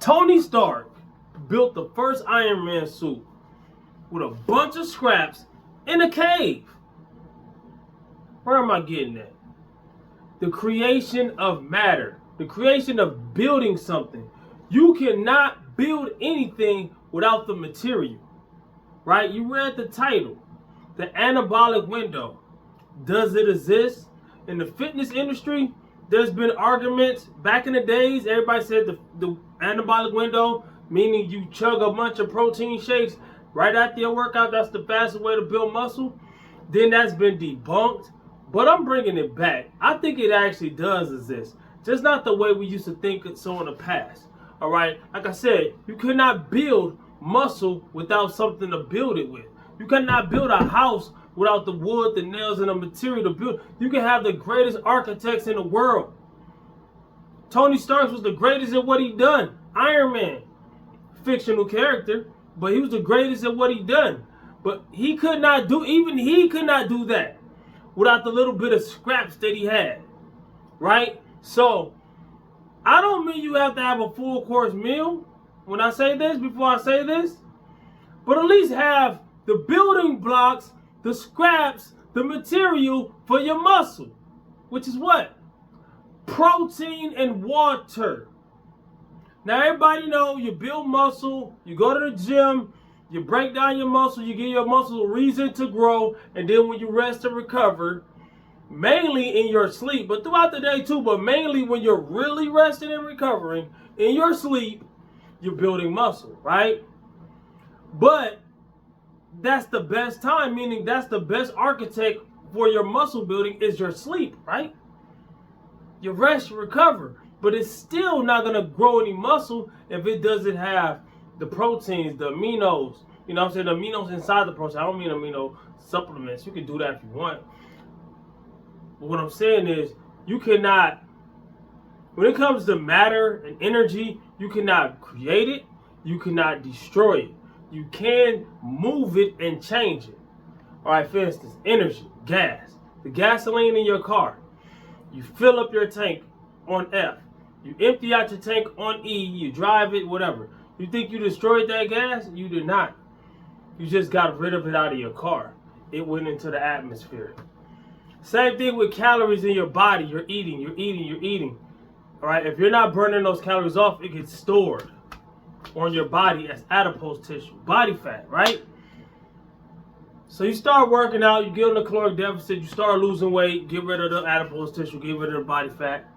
Tony Stark built the first Iron Man suit with a bunch of scraps in a cave. Where am I getting at? The creation of matter, the creation of building something. You cannot build anything without the material, right? You read the title, the anabolic window. Does it exist? In the fitness industry, there's been arguments. Back in the days, everybody said the anabolic window, meaning you chug a bunch of protein shakes right after your workout. That's the fastest way to build muscle. Then that's been debunked. But I'm bringing it back. I think it actually does exist. Just not the way we used to think so in the past. All right? Like I said, you cannot build muscle without something to build it with. You cannot build a house without the wood, the nails, and the material to build. You can have the greatest architects in the world. Tony Stark was the greatest at what he done. Iron Man, fictional character, but he was the greatest at what he done. But he could not do, even he could not do that without the little bit of scraps that he had, right? So, I don't mean you have to have a full course meal when I say this, before I say this, but at least have the building blocks, the scraps, the material for your muscle, which is what? Protein and water. Now everybody know you build muscle, you go to the gym, you break down your muscle, you give your muscle a reason to grow, and then when you rest and recover, mainly in your sleep, but throughout the day too, but mainly when you're really resting and recovering, in your sleep, you're building muscle, right? But that's the best time, meaning that's the best architect for your muscle building is your sleep, right? You rest, you recover, but it's still not going to grow any muscle if it doesn't have the proteins, the aminos, you know what I'm saying, the aminos inside the protein. I don't mean amino supplements. You can do that if you want. But what I'm saying is you cannot, when it comes to matter and energy, you cannot create it, you cannot destroy it. You can move it and change it. All right, for instance, energy, gas, the gasoline in your car. You fill up your tank on F. You empty out your tank on E. You drive it, whatever. You think you destroyed that gas? You did not. You just got rid of it out of your car. It went into the atmosphere. Same thing with calories in your body. You're eating, you're eating, you're eating. All right, if you're not burning those calories off, it gets stored on your body as adipose tissue, body fat, right? So you start working out, you get on the caloric deficit, you start losing weight, get rid of the adipose tissue, get rid of the body fat.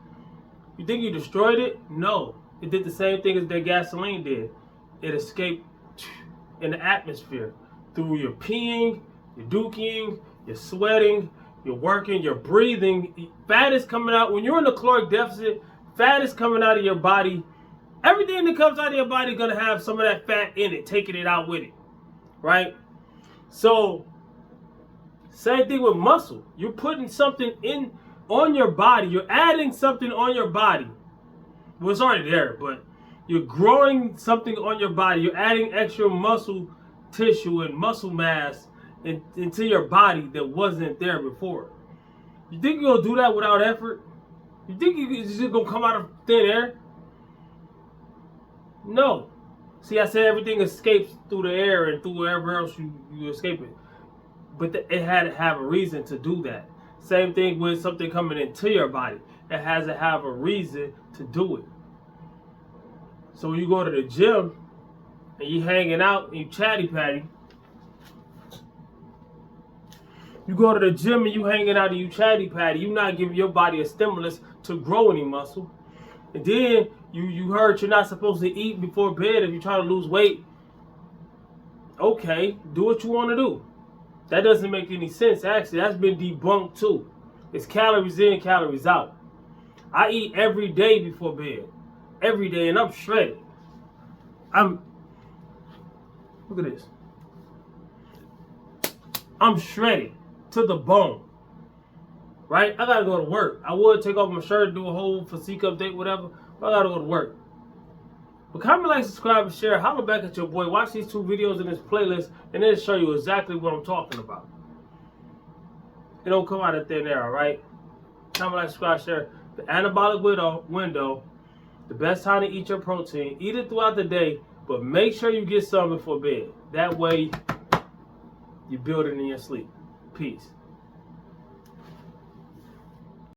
You think you destroyed it? No. It did the same thing as that gasoline did. It escaped in the atmosphere through your peeing, your dooking, your sweating, you're working, you're breathing. Fat is coming out. When you're in the caloric deficit, fat is coming out of your body. Everything that comes out of your body is going to have some of that fat in it, taking it out with it, right? So, same thing with muscle. You're putting something in on your body. You're adding something on your body. Well, it's already there, but you're growing something on your body. You're adding extra muscle tissue and muscle mass into your body that wasn't there before. You think you're going to do that without effort? You think it's just going to come out of thin air? No. See, I said everything escapes through the air and through wherever else you escape it. But it had to have a reason to do that. Same thing with something coming into your body. It has to have a reason to do it. So when you go to the gym and you hanging out and you chatty patty, you go to the gym and you hanging out and you chatty patty, you're not giving your body a stimulus to grow any muscle. And then you heard you're not supposed to eat before bed if you're trying to lose weight. Okay, do what you want to do. That doesn't make any sense, actually. That's been debunked too. It's calories in, calories out. I eat every day before bed. Every day, and I'm shredded. Look at this. I'm shredded to the bone. Right? I gotta go to work. I would take off my shirt, do a whole physique update, whatever, but I gotta go to work. But comment, like, subscribe, and share. Holler back at your boy. Watch these 2 videos in this playlist, and it'll show you exactly what I'm talking about. It don't come out of thin air, alright? Comment, like, subscribe, share. The anabolic window The best time to eat your protein, eat it throughout the day, but make sure you get some before bed. That way, you build it in your sleep. Peace.